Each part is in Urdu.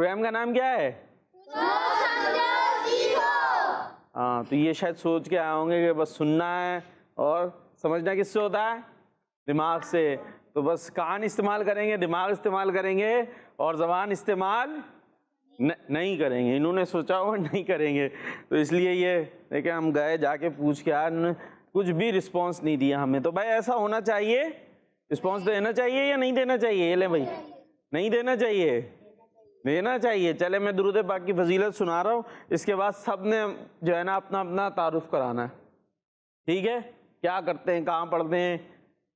پروگرام کا نام کیا ہے؟ ہاں تو یہ شاید سوچ کے آئے ہوں گے کہ بس سننا ہے اور سمجھنا کس سے ہوتا ہے؟ دماغ سے. تو بس کان استعمال کریں گے، دماغ استعمال کریں گے اور زبان استعمال نہیں کریں گے. انہوں نے سوچا ہوا نہیں کریں گے. تو اس لیے یہ دیکھیں ہم گئے جا کے پوچھ کے آئے، انہوں نے کچھ بھی رسپانس نہیں دیا ہمیں. تو بھائی ایسا ہونا چاہیے، رسپانس دینا چاہیے یا نہیں دینا چاہیے؟ یہ لیں بھائی، نہیں دینا چاہیے، دینا چاہیے. چلے میں درود پاک کی فضیلت سنا رہا ہوں، اس کے بعد سب نے جو ہے نا اپنا اپنا تعارف کرانا ہے. ٹھیک ہے؟ کیا کرتے ہیں، کہاں پڑھتے ہیں،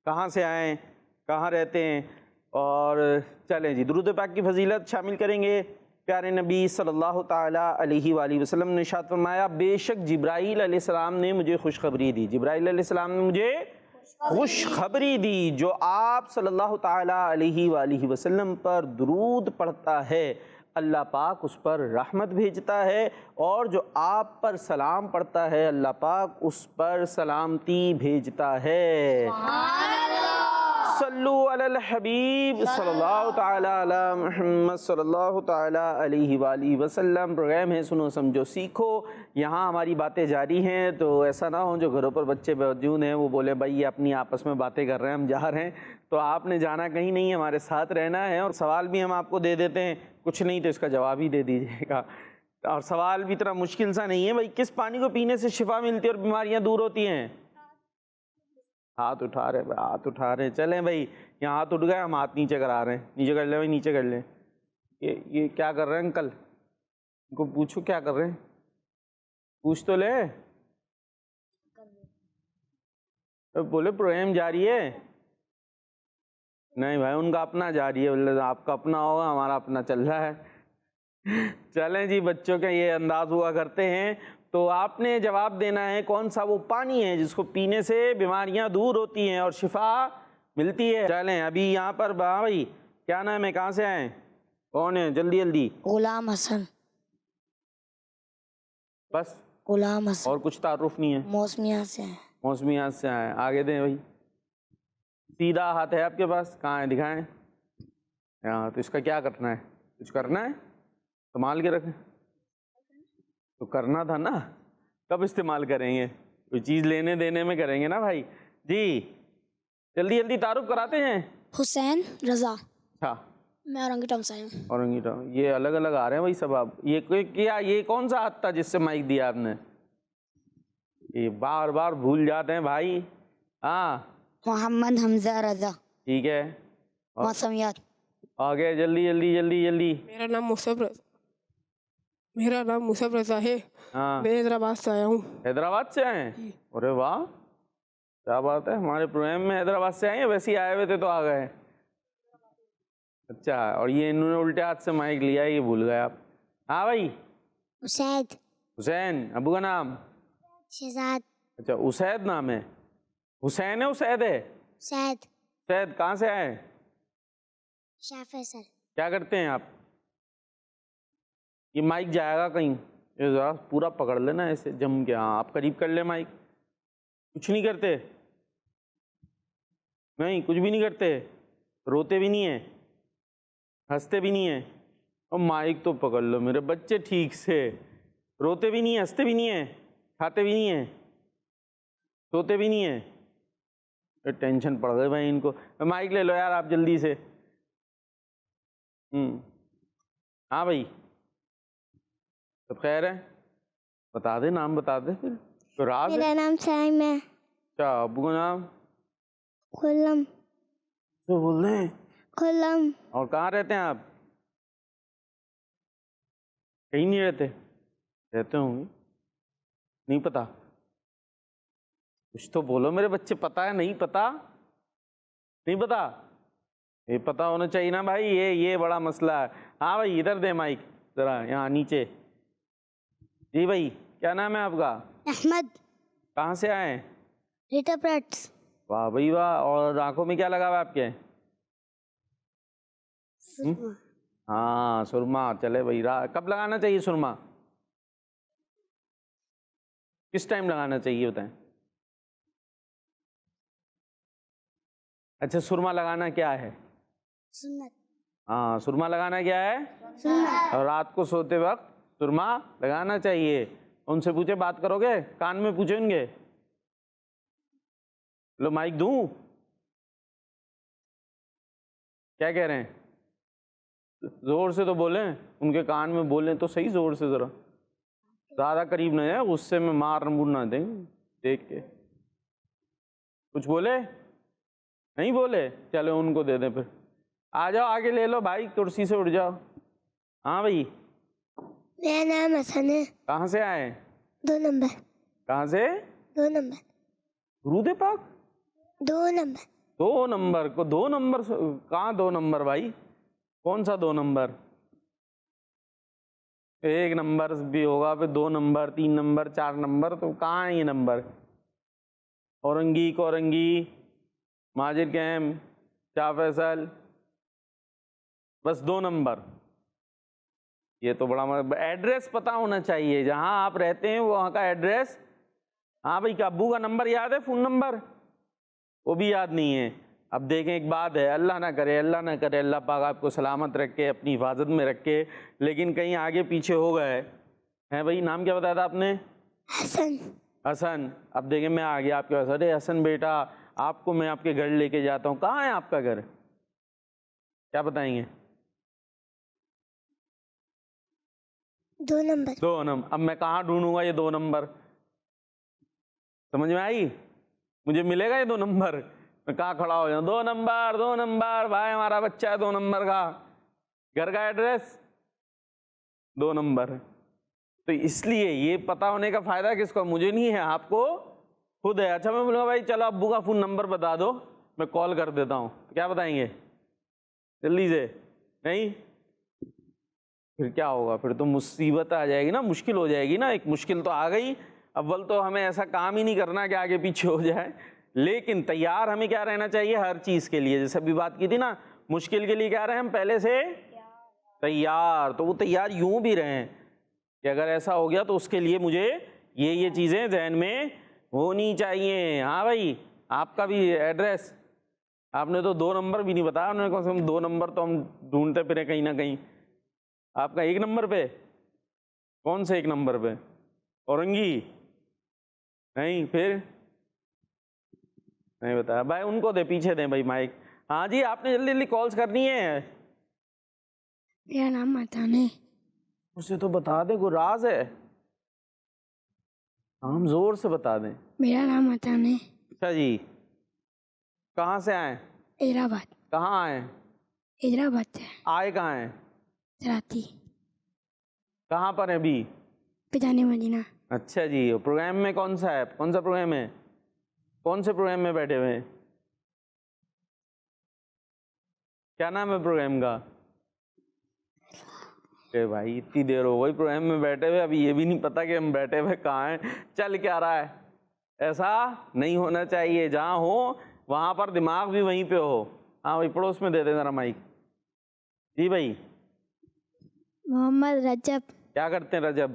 کہاں سے آئیں، کہاں رہتے ہیں. اور چلیں جی درود پاک کی فضیلت شامل کریں گے. پیارے نبی صلی اللہ تعالیٰ علیہ وآلہ وسلم نے ارشاد فرمایا، بے شک جبرائیل علیہ السلام نے مجھے خوشخبری دی. جبرائیل علیہ السلام نے مجھے خوشخبری دی، جو آپ صلی اللہ تعالیٰ علیہ وآلہ وسلم پر درود پڑھتا ہے اللہ پاک اس پر رحمت بھیجتا ہے، اور جو آپ پر سلام پڑھتا ہے اللہ پاک اس پر سلامتی بھیجتا ہے. صلو علی الحبیب صلی اللہ تعالیٰ علی محمد صلی اللہ تعالیٰ علیہ وآلہ وسلم. پروگرام ہے سنو سمجھو سیکھو. یہاں ہماری باتیں جاری ہیں، تو ایسا نہ ہو جو گھروں پر بچے موجود ہیں وہ بولے بھائی یہ اپنی آپس میں باتیں کر رہے ہیں، ہم جا رہے ہیں. تو آپ نے جانا کہیں نہیں ہے، ہمارے ساتھ رہنا ہے. اور سوال بھی ہم آپ کو دے دیتے ہیں، کچھ نہیں تو اس کا جواب ہی دے دیجیے گا. اور سوال بھی اتنا مشکل سا نہیں ہے. بھائی کس پانی کو پینے سے شفا ملتی ہے اور بیماریاں دور ہوتی ہیں؟ ہاتھ اٹھا رہے بھائی، ہاتھ اٹھا رہے ہیں. چلیں بھائی یہاں ہاتھ اٹھ گئے، ہم ہاتھ نیچے کرا رہے ہیں. نیچے کر لیں بھائی، نیچے کر لیں. یہ کیا کر رہے ہیں انکل؟ ان کو پوچھو کیا کر رہے ہیں، پوچھ تو لے. بولے پروگرام جاری ہے. نہیں بھائی ان کا اپنا جاری ہے، آپ کا اپنا ہوگا، ہمارا اپنا چل رہا ہے. چلیں جی بچوں کے یہ انداز ہوا کرتے ہیں. تو آپ نے جواب دینا ہے کون سا وہ پانی ہے جس کو پینے سے بیماریاں دور ہوتی ہیں اور شفا ملتی ہے. چلیں ابھی یہاں پر بھائی کیا نام ہے، کہاں سے آئے، کون ہے، جلدی جلدی. غلام حسن. بس غلام حسن. اور کچھ تعارف نہیں ہے؟ موسمیات سے ہیں. موسمیات سے آئے. آگے دیں بھائی. سیدھا ہاتھ ہے آپ کے پاس، کہاں ہے دکھائیں. ہاں تو اس کا کیا کرنا ہے، کچھ کرنا ہے، سنبھال کے رکھیں. تو کرنا تھا نا، کب استعمال کریں گے، کوئی چیز لینے دینے میں کریں گے نا بھائی. جی جلدی جلدی تعارف کراتے ہیں. حسین رضا. اچھا میں اورنگی ٹاؤن سے آئی ہوں. اورنگی ٹاؤن. یہ الگ الگ آ رہے ہیں بھائی سب. آپ یہ کون سا ہاتھ تھا جس سے مائک دیا آپ نے؟ یہ بار بار بھول جاتے ہیں بھائی. ہاں محمد حمزہ رضا. ٹھیک ہے. موسمیات. آگے جلدی جلدی جلدی جلدی. میرا نام مصعب رضا ہے. ہاں میں حیدرآباد سے آیا ہوں. حیدرآباد سے آئے ہیں؟ ارے واہ کیا بات ہے. ہمارے پروگرام میں حیدرآباد سے آئے ہیں، ویسے ہی آئے ہوئے تھے تو آ گئے. اچھا اور یہ انہوں نے الٹے ہاتھ سے مائک لیا ہے، یہ بھول گئے آپ. ہاں بھائی. اسید. حسین. ابو کا نام؟ شہزاد. اچھا اسید نام ہے. حسین ہے اسید ہے؟ اسید. اسید کہاں سے آئے؟ شاہ فیصل. کیا کرتے ہیں آپ؟ یہ مائک جائے گا کہیں، یہ ذرا پورا پکڑ لینا ایسے جم کے. ہاں آپ قریب کر لیں مائک. کچھ نہیں کرتے؟ نہیں کچھ بھی نہیں کرتے؟ روتے بھی نہیں ہیں، ہنستے بھی نہیں ہیں؟ اور مائک تو پکڑ لو میرے بچے ٹھیک سے. روتے بھی نہیں ہیں، ہنستے بھی نہیں ہیں، کھاتے بھی نہیں ہیں، سوتے بھی نہیں ہیں. ٹینشن پڑ گئے بھائی ان کو. مائک لے لو یار آپ جلدی سے. ہاں بھائی سب خیر ہے؟ بتا دے نام، بتا دے پھر تو راز ہے. میرا نام سائم ہے. کیا ابو کا نام؟ خلم. تو بول رہے ہیں. خلم. اور کہاں رہتے ہیں آپ؟ کہیں نہیں رہتے؟ رہتے ہوں گے، نہیں پتا. کچھ تو بولو میرے بچے. پتا ہے نہیں پتا؟ نہیں پتا؟ یہ پتا ہونا چاہیے نا بھائی. یہ بڑا مسئلہ ہے. ہاں بھائی ادھر دے مائک ذرا، یہاں نیچے. جی بھائی کیا نام ہے آپ کا؟ احمد. کہاں سے آئے ہیں؟ ریٹا پریٹس. واہ بھائی واہ. اور آنکھوں میں کیا لگا ہوا آپ کے؟ ہاں سرما. چلے بھائی کب لگانا چاہیے سرما؟ کس ٹائم لگانا چاہیے بتائیں. اچھا سرما لگانا کیا ہے؟ سنت. ہاں سرما لگانا کیا ہے؟ اور رات کو سوتے وقت سرما لگانا چاہیے. ان سے پوچھے بات کرو گے کان میں پوچھیں ان کے. لو مائک دوں, کیا کہہ رہے ہیں؟ زور سے تو بولیں, ان کے کان میں بولیں تو صحیح زور سے, ذرا زیادہ قریب نہ جائیں, غصے میں مار نہ دیں. دیکھ کے کچھ بولے نہیں بولے, چلو ان کو دے دیں. پھر آ جاؤ آگے لے لو بھائی, کرسی سے اٹھ جاؤ. ہاں بھائی میرا نام حسن ہے. کہاں سے آئے؟ 2 نمبر. کہاں سے؟ 2 نمبر. درود پاک 2 نمبر. 2 نمبر کو 2 نمبر کہاں 2 نمبر بھائی؟ کون سا 2 نمبر؟ 1 نمبر بھی ہوگا, پھر 2 نمبر 3 نمبر 4 نمبر, تو کہاں ہے یہ نمبر؟ اورنگی کورنگی ماجر کیم شاہ فیصل, بس 2 نمبر. یہ تو بڑا ایڈریس پتہ ہونا چاہیے جہاں آپ رہتے ہیں وہاں کا ایڈریس. ہاں بھائی, کا ابو کا نمبر یاد ہے, فون نمبر؟ وہ بھی یاد نہیں ہے. اب دیکھیں ایک بات ہے, اللہ نہ کرے اللہ پاک آپ کو سلامت رکھے, اپنی حفاظت میں رکھے, لیکن کہیں آگے پیچھے ہو گئے ہیں بھائی. نام کیا بتایا تھا آپ نے؟ حسن. حسن. اب دیکھیں میں آ گیا آپ کے پاس, ارے حسن بیٹا آپ کو میں آپ کے گھر لے کے جاتا ہوں. کہاں ہے آپ کا گھر؟ کیا بتائیں گے؟ 2 نمبر. 2 نمبر. اب میں کہاں ڈھونڈوں گا یہ 2 نمبر؟ سمجھ میں آئی؟ مجھے ملے گا یہ 2 نمبر؟ میں کہاں کھڑا ہو جاؤں؟ 2 نمبر 2 نمبر, بھائی ہمارا بچہ ہے 2 نمبر کا, گھر کا ایڈریس 2 نمبر. تو اس لیے یہ پتہ ہونے کا فائدہ کس کو؟ مجھے نہیں ہے, آپ کو خود ہے. اچھا میں بولوں گا بھائی چلو ابو کا فون نمبر بتا دو, میں کال کر دیتا ہوں, کیا بتائیں گے جلدی سے؟ نہیں, پھر کیا ہوگا؟ پھر تو مصیبت آ جائے گی نا, مشکل ہو جائے گی نا. ایک مشکل تو آ گئی. اول تو ہمیں ایسا کام ہی نہیں کرنا کہ آگے پیچھے ہو جائے, لیکن تیار ہمیں کیا رہنا چاہیے ہر چیز کے لیے. جیسے ابھی بات کی تھی نا, مشکل کے لیے کیا رہے ہم پہلے سے تیار. تو وہ تیار یوں بھی رہیں کہ اگر ایسا ہو گیا تو اس کے لیے مجھے یہ چیزیں ذہن میں ہونی چاہیے. ہاں بھائی آپ کا بھی ایڈریس آپ نے تو 2 نمبر بھی نہیں بتایا, انہوں نے کم سے کم 2 نمبر تو ہم ڈھونڈتے پھریں کہیں نہ کہیں. آپ کا 1 نمبر پہ, کون سے 1 نمبر پہ؟ اورنگی نہیں, پھر نہیں بتایا بھائی. ان کو دے, پیچھے دیں بھائی مائک. ہاں جی آپ نے جلدی جلدی کالز کرنی ہے. میرا نام متان ہے. اسے تو بتا دیں, کوئی راز ہے؟ ہم زور سے بتا دیں. میرا نام متان ہے. اچھا جی, کہاں سے آئیں؟ حیدرآباد. کہاں آئیں؟ حیدرآباد سے. آئے کہاں ہیں؟ سراتی. کہاں پر ہیں ابھی؟ پجانے مدینہ. اچھا جی, پروگرام میں کون سا ہے, کون سا پروگرام ہے, کون سے پروگرام میں بیٹھے ہوئے ہیں؟ کیا نام ہے پروگرام کا؟ اے بھائی اتنی دیر ہو گئی پروگرام میں بیٹھے ہوئے, ابھی یہ بھی نہیں پتا کہ ہم بیٹھے ہوئے کہاں ہیں, چل کیا رہا ہے. ایسا نہیں ہونا چاہیے, جہاں ہو وہاں پر دماغ بھی وہیں پہ ہو. ہاں بھائی پڑوس میں دے دیں ذرا مائک. جی بھائی. محمد رجب. کیا کرتے ہیں رجب؟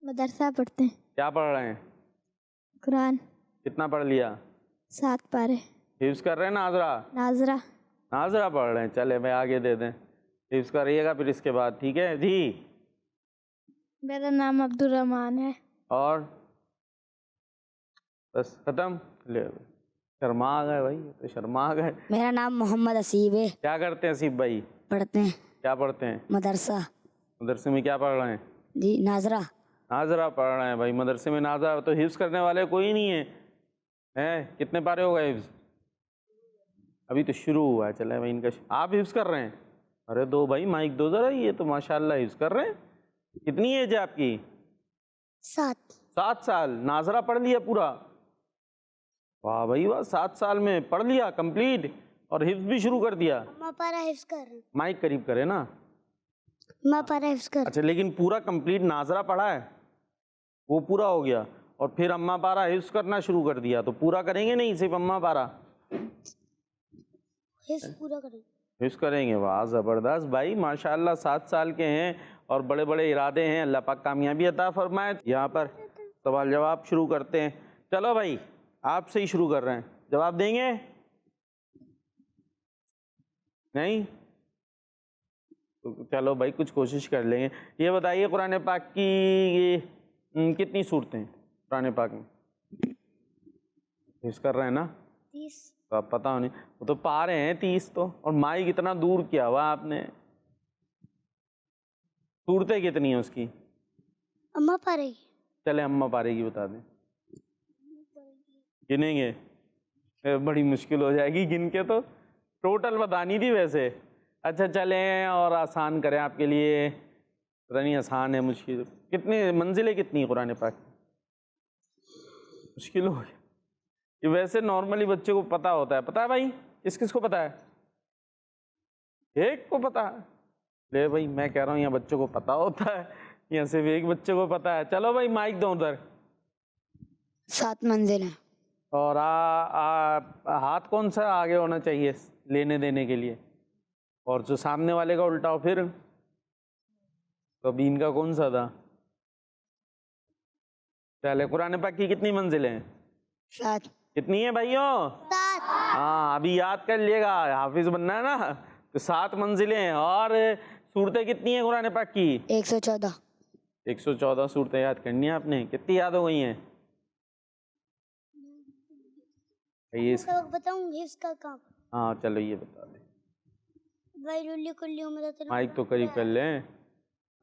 مدرسہ پڑھتے ہیں. کیا پڑھ رہے ہیں؟ قرآن. کتنا پڑھ لیا؟ 7 پارے. حفظ کر رہے ہیں ناظرہ؟ ناظرہ. ناظرہ پڑھ رہے ہیں, چلے میں آگے دے دیں, حفظ کریے گا پھر اس کے بعد, ٹھیک ہے جی. میرا نام عبد الرحمان ہے. اور بس ختم. لے شرما گئے بھائی, تو شرما گئے. میرا نام محمد اسیب ہے. کیا کرتے ہیں اسیب بھائی؟ پڑھتے ہیں کیا پڑھتے ہیں؟ مدرسہ. مدرسے میں کیا پڑھ رہے ہیں؟ جی ناظرہ. ناظرہ پڑھ رہے ہیں بھائی, مدرسے میں ناظرہ. تو حفظ کرنے والے کوئی نہیں ہے. کتنے پارے ہو گئے حفظ؟ ابھی تو شروع ہوا ہے. چلے بھائی ان کا آپ حفظ کر رہے ہیں؟ ارے دو بھائی مائک دو ذرا, یہ تو ماشاءاللہ حفظ کر رہے ہیں. کتنی ایج ہے آپ کی؟ 7. 7 سال. ناظرہ پڑھ لیا پورا؟ واہ بھائی واہ, 7 سال میں پڑھ لیا کمپلیٹ, اور حفظ بھی شروع کر دیا. ماں پارا حفظ کر رہا ہوں. مائک قریب کرے نا. ماں پارا حفظ کر. اچھا لیکن پورا کمپلیٹ ناظرہ پڑھا ہے, وہ پورا ہو گیا, اور پھر اماں پارا حفظ کرنا شروع کر دیا, تو پورا کریں گے نہیں صرف اماں پارا حفظ پورا کریں. حفظ کریں گے. واہ زبردست بھائی ماشاءاللہ, 7 سال کے ہیں اور بڑے بڑے ارادے ہیں. اللہ پاک کامیابی عطا فرمائے. یہاں پر سوال جواب شروع کرتے ہیں. چلو بھائی آپ سے ہی شروع کر رہے ہیں, جواب دیں گے نہیں؟ تو چلو بھائی کچھ کوشش کر لیں گے. یہ بتائیے قرآن پاک کی کتنی صورتیں ہیں قرآن پاک میں؟ حفظ کر رہے ہیں نا؟ 30. تو آپ پتہ نہیں، وہ تو پا رہے ہیں 30 تو. اور مائک اتنا دور کیا ہوا آپ نے. صورتیں کتنی ہیں اس کی؟ اماں پارے گی. چلے اماں پارے گی بتا دیں. گنیں گے؟ بڑی مشکل ہو جائے گی گن کے، تو ٹوٹل بتانی تھی ویسے. اچھا چلیں اور آسان کریں آپ کے لیے. پتہ نہیں آسان ہے مشکل. کتنی منزلیں کتنی قرآن پاک؟ مشکل ہو گیا. یہ ویسے نارملی بچے کو پتہ ہوتا ہے. پتہ ہے بھائی کس کس کو پتہ ہے؟ ایک کو پتہ ہے. لے بھائی میں کہہ رہا ہوں یہاں بچوں کو پتہ ہوتا ہے، یہاں صرف ایک بچے کو پتہ ہے. چلو بھائی مائک دو ادھر. 7 منزل ہیں. اور ہاتھ کون سا آگے ہونا چاہیے لینے دینے کے لیے؟ اور جو سامنے والے کا الٹا ہو پھر؟ تو ابھی ان کا کون سا تھا؟ چلے قرآن پاک کی کتنی منزلیں ہیں؟ 7. کتنی ہیں بھائیوں؟ 7. ہاں ابھی یاد کر لیے گا، حافظ بننا ہے نا. تو 7 منزلیں ہیں. اور صورتیں کتنی ہیں قرآن پاک کی؟ 114. 114 صورتیں یاد کرنی ہیں آپ نے. کتنی یاد ہو گئی ہیں؟ یہ بتاؤں حفظ کا کام. ہاں چلو یہ بتا دیں. ویل لکل ہمزۃ مائک تو قریب کر لیں.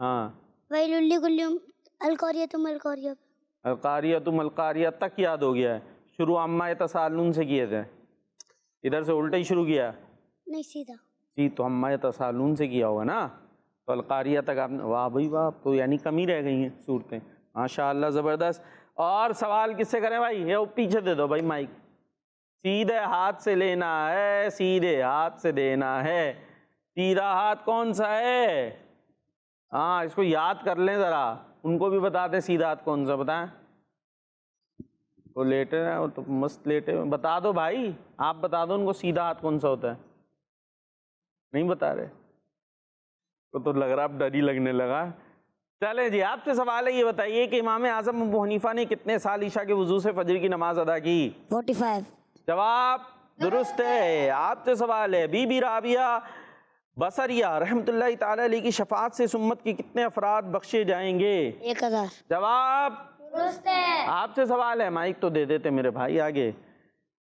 ہاں ویل لکل القاریۃ القاریہ. القاریۃ القاریہ تک یاد ہو گیا ہے. شروع عما یتساءلون سے کیے تھے، ادھر سے الٹا ہی شروع کیا. نہیں سیدھا. تو عما یتساءلون سے کیا ہوگا نا. تو القاریہ تک آپ نے، واہ بھائی واہ، تو یعنی کم ہی رہ گئی ہیں صورتیں. ماشاء اللہ زبردست. اور سوال کس سے کریں بھائی؟ یہ پیچھے دے دو بھائی مائک. سیدھے ہاتھ سے لینا ہے، سیدھے ہاتھ سے دینا ہے. سیدھا ہاتھ کون سا ہے؟ ہاں اس کو یاد کر لیں ذرا. ان کو بھی بتا دیں سیدھا ہاتھ کون سا. بتائیں. وہ لیٹے ہیں، وہ تو مست لیٹے ہوئے. بتا دو بھائی، آپ بتا دو ان کو سیدھا ہاتھ کون سا ہوتا ہے. نہیں بتا رہے تو لگ رہا اب ڈر ہی لگنے لگا. چلیں جی آپ سے سوال ہے، یہ بتائیے کہ امام اعظم ابو حنیفہ نے کتنے سال عشاء کے وضو سے فجر کی نماز ادا کی؟ 45. جواب درست ہے. آپ سے سوال ہے، بی بی رابعہ بصریہ رحمۃ اللہ تعالی علیہ کی شفاعت سے اس امت کے کتنے افراد بخشے جائیں گے؟ 1000. جواب درست ہے. آپ سے سوال ہے، مائک تو دے دیتے میرے بھائی آگے.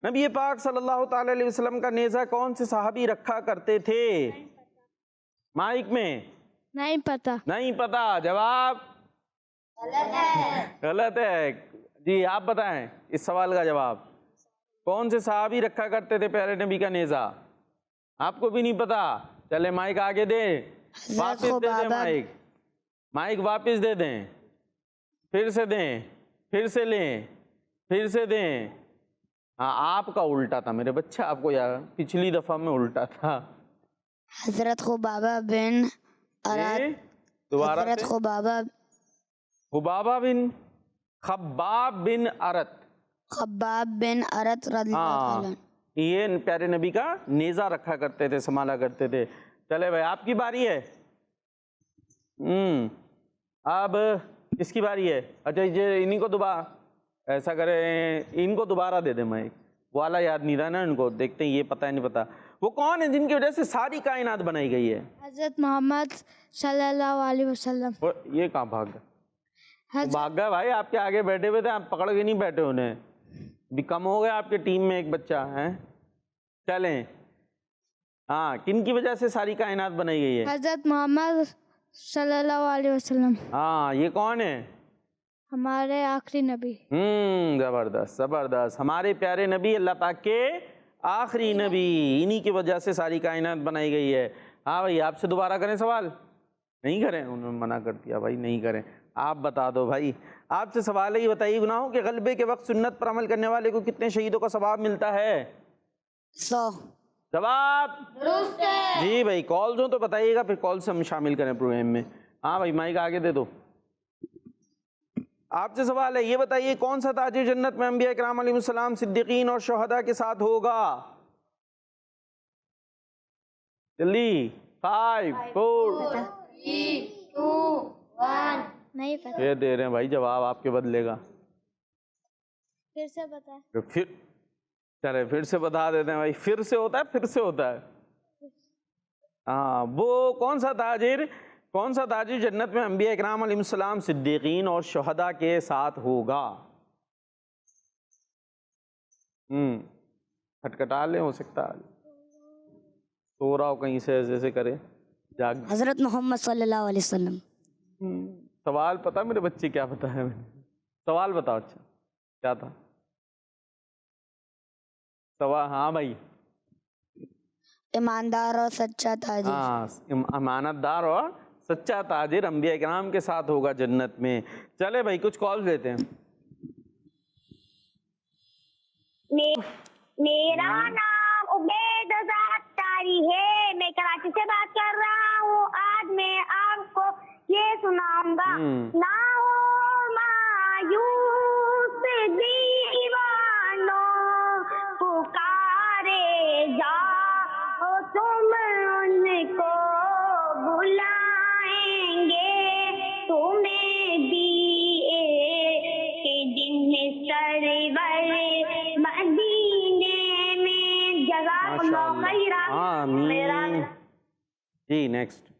نبی پاک صلی اللہ تعالی علیہ وسلم کا نیزہ کون سے صحابی رکھا کرتے تھے؟ مائک میں نہیں پتا. نہیں پتا. جواب غلط ہے. جی آپ بتائیں اس سوال کا جواب. کون سے صحابی رکھا کرتے تھے پیارے نبی کا نیزہ؟ آپ کو بھی نہیں پتا. چلے مائک آگے دیں، واپس دے دیں مائک. مائک واپس دے دیں، پھر سے دیں، پھر سے لیں، پھر سے دیں. ہاں آپ کا الٹا تھا میرے بچے، آپ کو یاد پچھلی دفعہ میں الٹا تھا. حضرت خبابہ بن ارد. دوبارہ حضرت سے. خبابہ خبابہ بن خباب بن ارت. خباب بن ارد رضی اللہ تعالیٰ عنہ. یہ پیارے نبی کا نیزہ رکھا کرتے تھے، سنبھالا کرتے تھے. چلے بھائی آپ کی باری ہے. اب کس کی باری ہے؟ اچھا یہ انہی کو دوبارہ ایسا کریں، ان کو دوبارہ دے دیں مائک. والا یاد نہیں رہا نا ان کو. دیکھتے ہیں یہ پتہ ہے نہیں پتا. وہ کون ہے جن کی وجہ سے ساری کائنات بنائی گئی ہے؟ حضرت محمد صلی اللہ علیہ وسلم. یہ کہاں بھاگ گیا؟ بھاگ گیا بھائی. آپ کے آگے بیٹھے ہوئے تھے، آپ پکڑ کے نہیں بیٹھے انہیں. بھی کم ہو گیا آپ کے ٹیم میں ایک بچہ ہے. چلیں ہاں، کن کی وجہ سے ساری کائنات بنائی گئی ہے؟ حضرت محمد صلی اللہ علیہ وسلم. ہاں یہ کون ہے؟ ہمارے آخری نبی. زبردست زبردست. ہمارے پیارے نبی اللہ پاک کے آخری نبی، انہی کی وجہ سے ساری کائنات بنائی گئی ہے. ہاں بھائی آپ سے دوبارہ کریں سوال. نہیں کریں؟ انہوں نے منع کر دیا بھائی نہیں کریں. آپ بتا دو بھائی. آپ سے سوال ہے، یہ بتائیے گناہوں کے غلبے کے وقت سنت پر عمل کرنے والے کو کتنے شہیدوں کا ثواب ملتا ہے؟ 100. جواب درست ہے. جی بھائی کالز ہوں تو بتائیے گا، پھر کالز ہم شامل کریں پروگرام میں. ہاں بھائی مائک آگے دے دو. آپ سے سوال ہے، یہ بتائیے کون سا تاج جنت میں انبیاء کرام علیہ السلام، صدیقین اور شہداء کے ساتھ ہوگا؟ جلدی. 5 4 نہیں پتا. یہ دے رہے ہیں بھائی جواب آپ کے بدلے گا. پھر سے بتا. پھر چلے پھر سے بتا دیتے ہیں بھائی. پھر سے ہوتا ہے، پھر سے ہوتا ہے. ہاں وہ کون سا تاجر جنت میں انبیاء اکرام علیہ السلام، صدیقین اور شہداء کے ساتھ ہوگا؟ کھٹکھٹا لیں، ہو سکتا ہے سو رہا ہو کہیں سے، ایسے کرے جاگ۔ حضرت محمد صلی اللہ علیہ وسلم۔ سوال پتا میرے بچے کیا بتایا میں نے؟ سوال بتاؤ اچھا کیا تھا سوال؟ ہاں بھائی، ایماندار اور سچا تاجر۔ ہاں امانت دار اور سچا تاجر انبیاء کرام کے ساتھ ہوگا جنت میں۔ چلے بھائی کچھ کال دیتے ہیں۔ میرا نام عبید اختاری ہے، میں کراچی سے بات کر رہا ہوں۔ آج میں آپ کو یہ سناؤں گا۔ نہ ہو مایوس دیوانوں، پکارے جاؤ تم ان کو، بلائیں گے تمہیں دیے کہ جن سرور مدینے میں۔ جزاک اللہ خیرا۔ آمین۔ جی نیکسٹ۔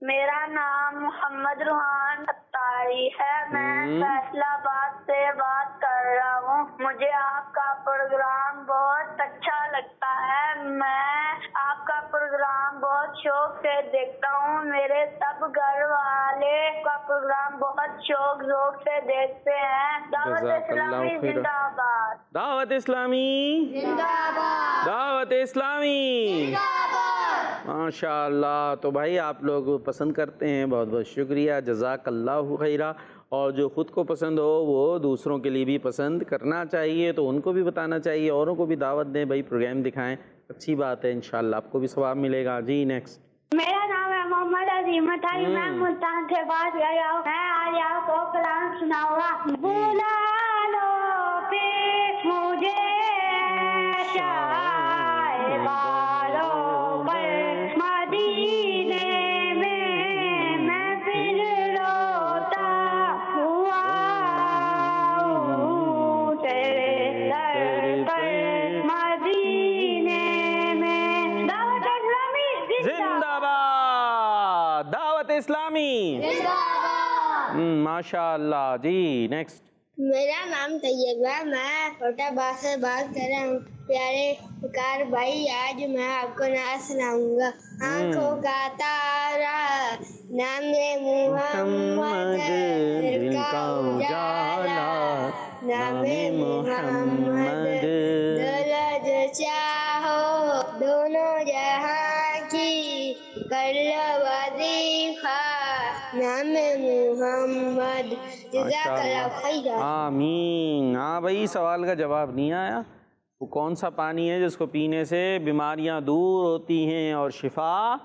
میرا نام محمد روحان اختاری ہے، میں فیصلہ آباد سے بات کر رہا ہوں۔ مجھے آپ کا پروگرام بہت اچھا لگتا ہے، میں آپ کا پروگرام بہت شوق سے دیکھتا ہوں۔ میرے سب گھر والے کا پروگرام بہت شوق ذوق سے دیکھتے ہیں۔ دعوت اسلامی زندہ آباد۔ دعوت اسلامی زندہ آباد۔ دعوت اسلامی ماشاء اللہ۔ تو بھائی آپ لوگ پسند کرتے ہیں، بہت بہت شکریہ، جزاک اللہ خیرہ۔ اور جو خود کو پسند ہو وہ دوسروں کے لیے بھی پسند کرنا چاہیے، تو ان کو بھی بتانا چاہیے، اوروں کو بھی دعوت دیں بھائی، پروگرام دکھائیں، اچھی بات ہے، انشاءاللہ آپ کو بھی ثواب ملے گا۔ جی نیکسٹ۔ میرا نام ہے محمد عظیمت علی، میں ملتان سے بات کر رہا ہوں۔ میں آج آپ کو کلام سناؤں گا۔ بلا لو پھر مجھے شائے بالوں پر مدینے میں، میں پھر روتا ہوا ہوں تیرے در پر مدینے میں۔ دعوت اسلامی زندہ باد۔ دعوت اسلامی ماشاء اللہ۔ جی نیکسٹ۔ میرا نام طیب ہے، میں چھوٹا باغ سے بات کر رہا ہوں۔ پیارے فکار بھائی، آج میں آپ کو نعت سناؤں گا۔ آنکھوں کا تارا نام محمد، دل کا اجالا نام محمد، دولت چاہو دونوں جہاں کی، کر لو وظیفہ نام محمد۔ جزاک اللہ خیرہ۔ آمین۔ ہاں بھائی سوال کا جواب نہیں آیا۔ وہ کون سا پانی ہے جس کو پینے سے بیماریاں دور ہوتی ہیں اور شفا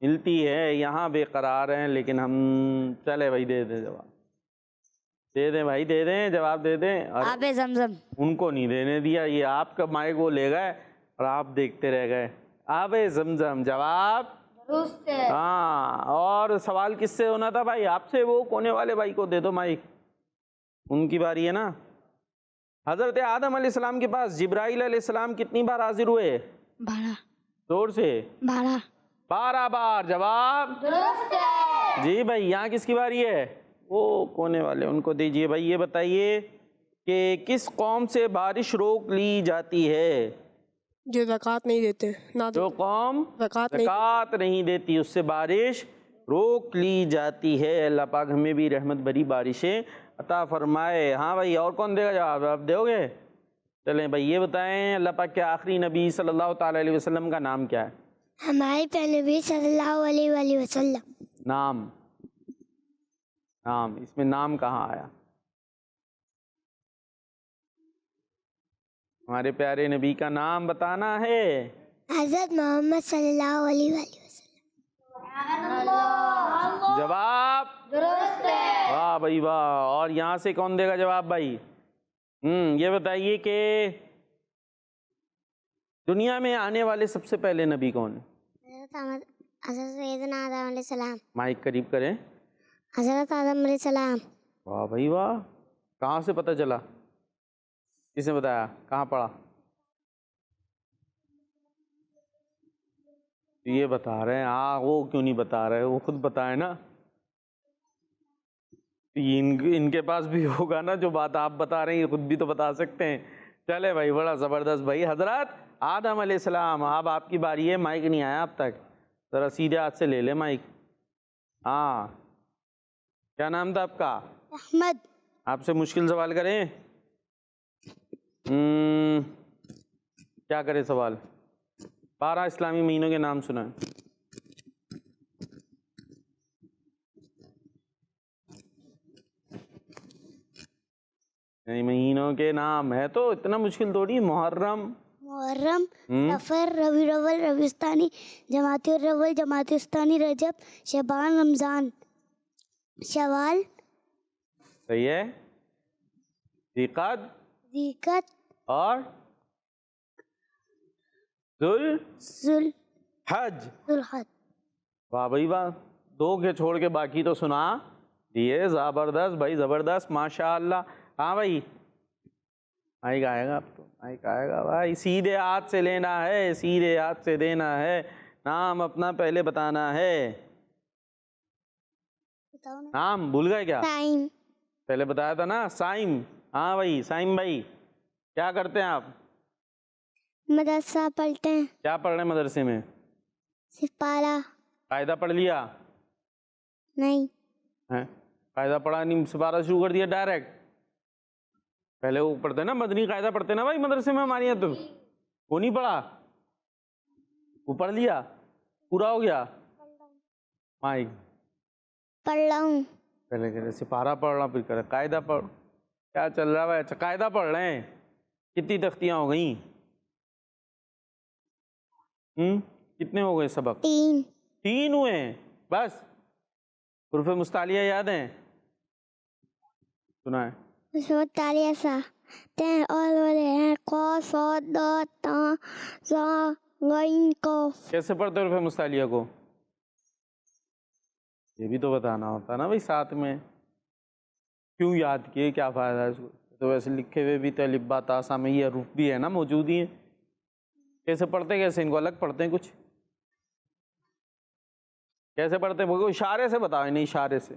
ملتی ہے؟ یہاں بے قرار ہیں لیکن ہم، چلے بھائی دے دیں جواب، دے دیں بھائی، دے دیں جواب، دے دیں۔ آب زمزم۔ ان کو نہیں دینے دیا، یہ آپ کا مائک وہ لے گئے اور آپ دیکھتے رہ گئے۔ آب زمزم جواب درست ہے۔ ہاں۔ اور سوال کس سے ہونا تھا بھائی؟ آپ سے۔ وہ کونے والے بھائی کو دے دو مائک، ان کی باری ہے نا۔ حضرت آدم علیہ السلام کے پاس جبرائیل علیہ السلام کتنی بار حاضر ہوئے؟ 12۔ زور سے 12۔ 12 بار۔ جواب درست ہے۔ جی بھائی یہاں کس کی باری ہے؟ وہ کونے والے، ان کو دیجئے بھائی۔ یہ بتائیے کہ کس قوم سے بارش روک لی جاتی ہے؟ جو زکوٰۃ نہیں دیتے، نہ جو قوم زکوٰۃ زکوٰۃ نہیں دیتی اس سے بارش روک لی جاتی ہے۔ اللہ پاک ہمیں بھی رحمت بھری بارشیں عطا فرمائے۔ ہاں بھائی اور کون دے گا جواب؟ آپ دو گے؟ چلیں بھائی یہ بتائیں اللہ پاک کے آخری نبی صلی اللہ تعالیٰ علیہ وسلم کا نام کیا ہے؟ ہمارے پہلے نبی صلی اللہ علیہ وآلہ وسلم۔ نام اس میں نام کہاں آیا؟ ہمارے پیارے نبی کا نام بتانا ہے۔ حضرت محمد صلی اللہ علیہ وآلہ وسلم۔ جواب درست ہے۔ واہ بھائی واہ۔ اور یہاں سے کون دے گا جواب بھائی؟ یہ بتائیے کہ دنیا میں آنے والے سب سے پہلے نبی کون ہیں؟ حضرت سیدنا آدم علیہ السلام۔ مائک قریب کریں۔ حضرت آدم علیہ السلام۔ واہ بھائی واہ۔ کہاں سے پتہ چلا؟ کس نے بتایا؟ کہاں پڑھا؟ یہ بتا رہے ہیں. ہاں وہ کیوں نہیں بتا رہے, وہ خود بتائیں نا. ان کے پاس بھی ہوگا نا جو بات آپ بتا رہے ہیں, یہ خود بھی تو بتا سکتے ہیں. چلے بھائی, بڑا زبردست بھائی. حضرات آدم علیہ السلام, اب آپ کی باری ہے. مائک نہیں آیا اب تک, ذرا سیدھے ہاتھ سے لے لیں مائک. ہاں, کیا نام تھا آپ کا؟ احمد. آپ سے مشکل سوال کریں؟ کیا کرے سوال؟ 12 اسلامی مہینوں کے نام سنائیں. مہینوں کے نام ہے تو اتنا مشکل تھوڑی. محرم, سفر, ربیع الاول, ربیع الثانی, جمادی الاول, جمادی الثانی, رجب, شعبان, رمضان, شوال, صحیح ہے, ذیقعد اور ذوالحج. واہ بھائی واہ, 2 کے چھوڑ کے باقی تو سنا دیے. زبردست بھائی, زبردست, ماشاء اللہ. ہاں بھائی, مائک آئے گا اب تو, مائک آئے گا بھائی. سیدھے ہاتھ سے لینا ہے, سیدھے ہاتھ سے دینا ہے. نام اپنا پہلے بتانا ہے. نام بھول گئے کیا؟ سائم. پہلے بتایا تھا نا, سائم. ہاں بھائی, سائم بھائی کیا کرتے ہیں آپ؟ مدرسہ پڑھتے ہیں. کیا پڑھ رہے ہیں مدرسے میں؟ سپارہ. قاعدہ پڑھ لیا؟ نہیں. قاعدہ پڑھا نہیں, سپارہ شروع کر دیا ڈائریکٹ؟ پہلے وہ پڑھتے نا مدنی قاعدہ پڑھتے نا بھائی مدرسے میں ہمارے یہاں. تو وہ نہیں پڑھا, وہ پڑھ لیا, پورا ہو گیا. مائک پڑھ رہا ہوں. پہلے کہہ رہے سپارہ پڑھ رہا, پھر کہہ رہے قاعدہ پڑھ. کیا چل رہا ہے بھائی؟ اچھا قاعدہ پڑھ رہے ہیں. کتنی تختیاں ہو گئیں؟ کتنے ہو گئے سبق؟ 3 ہوئے ہیں بس. حروف مستعلیہ یاد ہیں؟ سنا ہے اس میں تالیہ سا تین اور والے ہیں, قا, صاد, ضاد, طا, ظا, غین, قاف. کیسے پڑھتے حروف مستعلیہ کو؟ یہ بھی تو بتانا ہوتا نا بھائی ساتھ میں. کیوں یاد کیے, کیا فائدہ ہے اس کو؟ تو ویسے لکھے ہوئے بھی تو الف با تا سا میں یہ حروف بھی ہے نا, موجود ہی ہیں. کیسے پڑھتے, کیسے ان کو الگ پڑھتے ہیں کچھ؟ کیسے پڑھتے ہیں وہ اشارے سے بتاؤ. نہیں اشارے سے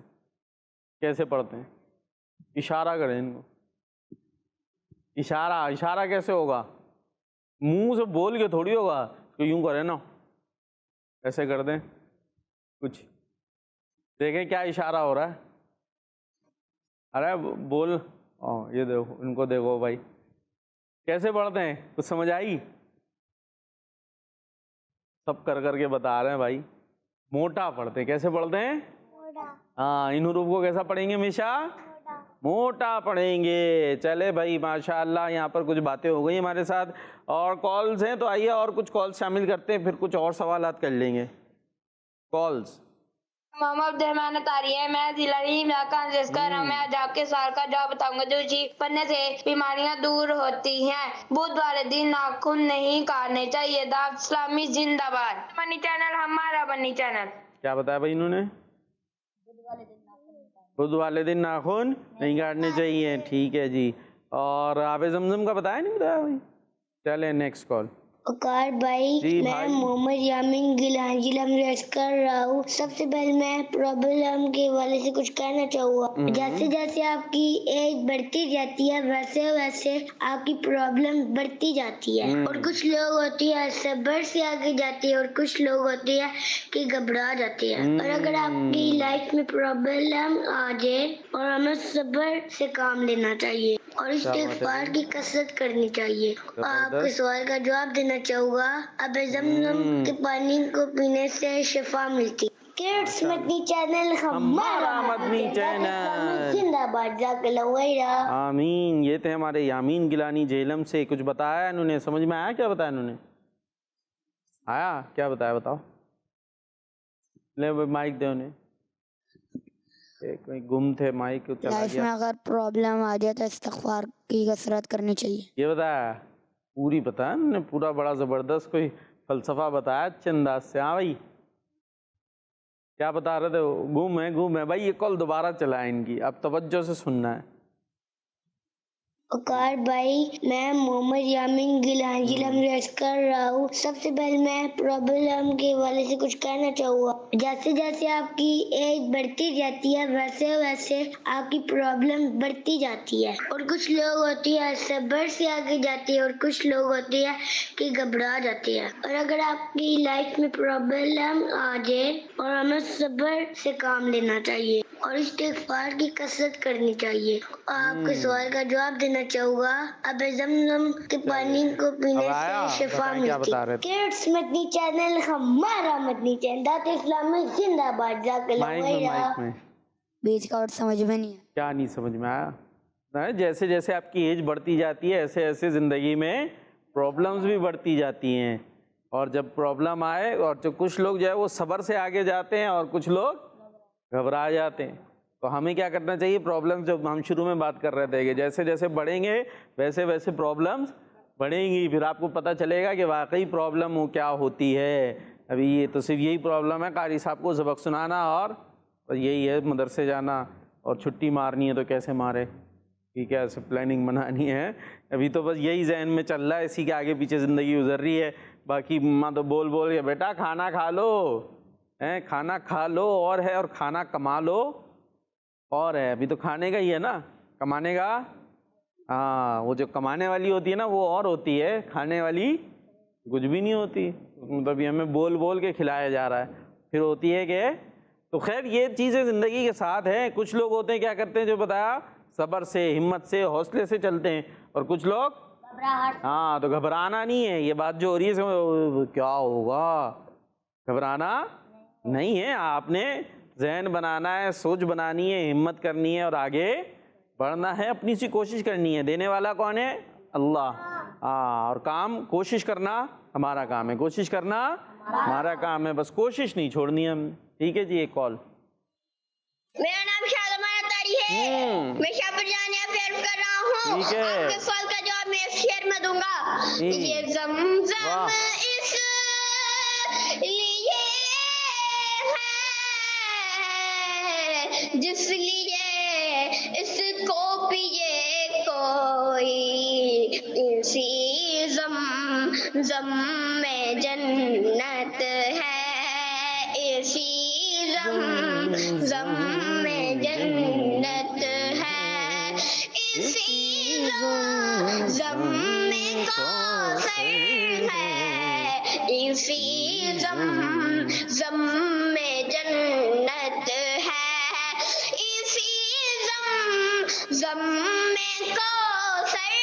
کیسے پڑھتے ہیں؟ اشارہ کریں ان کو. اشارہ کیسے ہوگا؟ منہ سے بول کے تھوڑی ہوگا کہ یوں کریں نا, ایسے کر دیں کچھ. دیکھیں کیا اشارہ ہو رہا ہے. ارے بول, یہ دیکھو ان کو, دیکھو بھائی کیسے پڑھتے ہیں, کچھ سمجھ آئی؟ سب کر کر کے بتا رہے ہیں بھائی. موٹا پڑھتے ہیں. کیسے پڑھتے ہیں؟ ہاں, ان حروف کو کیسا پڑھیں گے ہمیشہ؟ موٹا پڑھیں گے. چلے بھائی ماشاء اللہ, یہاں پر کچھ باتیں ہو گئی ہمارے ساتھ, اور کالز ہیں تو آئیے اور کچھ کالز شامل کرتے ہیں, پھر کچھ اور سوالات کر لیں گے. کالز. محمد عبد الرحمن اتاری ہے, میں ضلع علاقہ جس کا نام ہے. آج آپ کے سوال کا جواب بتاؤں گا. جو چیز پڑھنے سے بیماریاں دور ہوتی ہیں. بدھ والے دن ناخن نہیں کاٹنے چاہیے. دعوت اسلامی زندہ باد. بنی چینل ہمارا بنی چینل. کیا بتایا بھائی انہوں نے؟ بدھ والے دن ناخن نہیں کاٹنے چاہیے. ٹھیک ہے جی. اور آب زمزم کا بتایا نہیں بتایا بھائی؟ چلے نیکسٹ کال. وقار بھائی, میں محمد یامین گیلانی ضلع میں رہائش کر رہا ہوں. سب سے پہلے میں پرابلم کے حوالے سے کچھ کہنا چاہوں گا. جیسے جیسے آپ کی ایج بڑھتی جاتی ہے ویسے ویسے آپ کی پرابلم بڑھتی جاتی ہے. اور کچھ لوگ ہوتی ہے صبر سے آگے جاتی ہے, اور کچھ لوگ ہوتی ہے کہ گھبرا جاتی ہے. اور اگر آپ کی لائف میں پرابلم آ جائے اور ہمیں صبر سے کام لینا چاہیے اور استغفار کی کثرت کرنی چاہیے. آپ کے سوال کا جواب دینا چاہوں گا. اب زمزم کے پانی کو پینے سے شفا ملتی. کڈس مدنی چینل ہمارا مدنی چینل زندہ باد. جزاک اللہ خیرا. آمین. یہ تھے ہمارے یامین گیلانی جہلم سے. کچھ بتایا انہوں نے, سمجھ میں آیا کیا بتایا انہوں نے؟ آیا کیا بتایا بتاؤ؟ لے مائک دے انہیں, گم تھے, مائک چلا لائف گیا. میں اگر پرابلم آ جائے تو استغفار کی کثرت کرنی چاہیے. یہ بتایا پوری بتایا انہوں نے, پورا بڑا زبردست کوئی فلسفہ بتایا اچھے انداز سے. ہاں بھائی کیا بتا رہے تھے؟ گم ہے بھائی. یہ کال دوبارہ چلا ہے ان کی, اب توجہ سے سننا ہے. وقار بھائی میں محمد یامین گیلان ضلع امریز کر رہا ہوں. سب سے پہلے میں پرابلم کے حوالے سے کچھ کہنا چاہوں گا. جیسے جیسے آپ کی ایج بڑھتی جاتی ہے ویسے ویسے آپ کی پرابلم بڑھتی جاتی ہے. اور کچھ لوگ ہوتی ہے صبر سے آگے جاتی ہے اور کچھ لوگ ہوتی ہے کہ گھبرا جاتی ہے. اور اگر آپ کی لائف میں پرابلم آ جائے اور ہمیں صبر سے کام لینا چاہیے اور استغفار کی کثرت کرنی چاہیے. آپ کے سوال کا جواب دینا چاہوں گا. اب زمزم کے پانی کو پینے سے شفا ملتی. کڈس مدنی چینل ہمارا مدنی چینل دعوت اسلامی زندہ باد. جزاک اللہ خیر. بیچ کا ورڈ سمجھ میں نہیں ہے. کیا نہیں سمجھ میں آیا؟ جیسے جیسے آپ کی ایج بڑھتی جاتی ہے ایسے ایسے زندگی میں پرابلمز بھی بڑھتی جاتی ہیں. اور جب پرابلم آئے اور جو کچھ لوگ جو ہے وہ صبر سے آگے جاتے ہیں اور کچھ لوگ گھبرا جاتے ہیں. تو ہمیں کیا کرنا چاہیے؟ پرابلمز جب ہم شروع میں بات کر رہے تھے کہ جیسے جیسے بڑھیں گے ویسے ویسے پرابلمز بڑھیں گی. پھر آپ کو پتہ چلے گا کہ واقعی پرابلم کیا ہوتی ہے. ابھی یہ تو صرف یہی پرابلم ہے قاری صاحب کو سبق سنانا اور یہی ہے مدرسے جانا اور چھٹی مارنی ہے تو کیسے مارے. ٹھیک ہے ایسے پلاننگ بنانی ہے. ابھی تو بس یہی ذہن میں چل رہا ہے اسی کے آگے پیچھے زندگی گزر رہی ہے. باقی ماں تو بول بول کے بیٹا کھانا کھا لو کھانا کھا لو اور ہے اور کھانا کما لو اور ہے. ابھی تو کھانے کا ہی ہے نا کمانے کا. ہاں وہ جو کمانے والی ہوتی ہے نا وہ اور ہوتی ہے کھانے والی کچھ بھی نہیں ہوتی. مطلب یہ ہمیں بول بول کے کھلایا جا رہا ہے. پھر ہوتی ہے کہ تو خیر یہ چیزیں زندگی کے ساتھ ہیں. کچھ لوگ ہوتے ہیں کیا کرتے ہیں جو بتایا صبر سے ہمت سے حوصلے سے چلتے ہیں اور کچھ لوگ ہاں تو گھبرانا نہیں ہے. یہ بات جو ہو رہی ہے کیا ہوگا گھبرانا نہیں ہے. آپ نے ذہن بنانا ہے سوچ بنانی ہے ہمت کرنی ہے اور آگے بڑھنا ہے. اپنی سی کوشش کرنی ہے. دینے والا کون ہے؟ اللہ. اور کام کوشش کرنا ہمارا کام ہے. کوشش کرنا ہمارا کام ہے. بس کوشش نہیں چھوڑنی ہم. ٹھیک ہے جی ایک کال. میرا نام شادمہ اتاری ہے. میں شاپر جانے افیئر کر رہا ہوں. ٹھیک ہے آپ کے سوال کا جواب میں شعر میں دوں گا. یہ زمزم اس لیے ہے جس لیے اس کو پیے کوئی. اسی زمزم میں جنت ہے. اسی زمزم میں جنت ہے. اسی زمزم میں کوثر ہے. اسی زمزم میں جنت ہے. اسی زمزم میں کوثر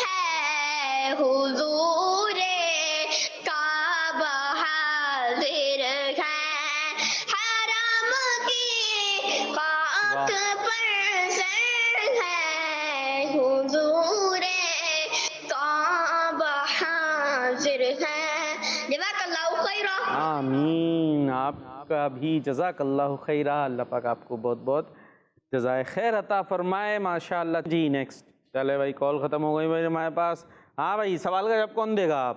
ہے. حضور کعبہ حاضر ہے. حرم کی خاک پر سر ہے. حضور کعبہ حاضر ہے. جزاک اللہ خیرہ. آمین. آپ کا بھی جزاک اللہ خیرہ. اللہ پاک آپ کو بہت بہت جزائے خیر عطا فرمائے. ماشاءاللہ. جی نیکسٹ. چلے بھائی کال ختم ہو گئی میرے ہمارے پاس. ہاں بھائی سوال کا جواب کون دے گا؟ آپ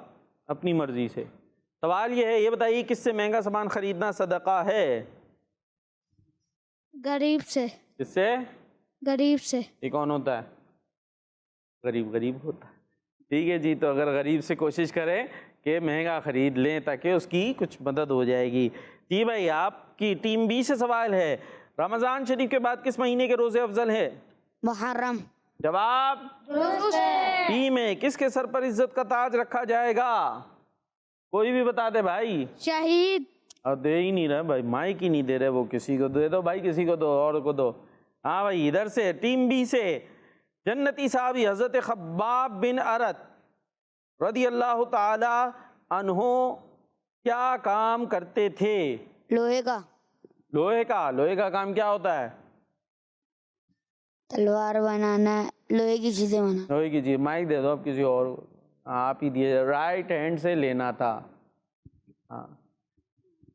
اپنی مرضی سے. سوال یہ ہے یہ بتائیے کس سے مہنگا سامان خریدنا صدقہ ہے؟ غریب سے. کس سے؟ غریب سے. یہ کون ہوتا ہے؟ غریب ہوتا ہے. ٹھیک ہے جی. تو اگر غریب سے کوشش کریں کہ مہنگا خرید لیں تاکہ اس کی کچھ مدد ہو جائے گی. جی بھائی آپ کی ٹیم بی سے سوال ہے رمضان شریف کے بعد کس مہینے کے روزے افضل ہے؟ محرم. جواب ٹیم ہے. کس کے سر پر عزت کا تاج رکھا جائے گا؟ کوئی بھی بتا دے بھائی. شہید. اور دے ہی نہیں رہا بھائی. مائک ہی نہیں دے رہے. وہ کسی کو دے دو بھائی کسی کو دو اور کو دو. ہاں بھائی ادھر سے ٹیم بی سے جنتی صحابی حضرت خباب بن ارت رضی اللہ تعالی عنہ کیا کام کرتے تھے؟ لوہے کا. لوہے کا کام کیا ہوتا ہے؟ تلوار بنانا. لوہے کی چیزیں بنانا. لوہے کی چیز. مائک دے دو اب کسی اور کو. آپ ہی دیے. رائٹ ہینڈ سے لینا تھا. ہاں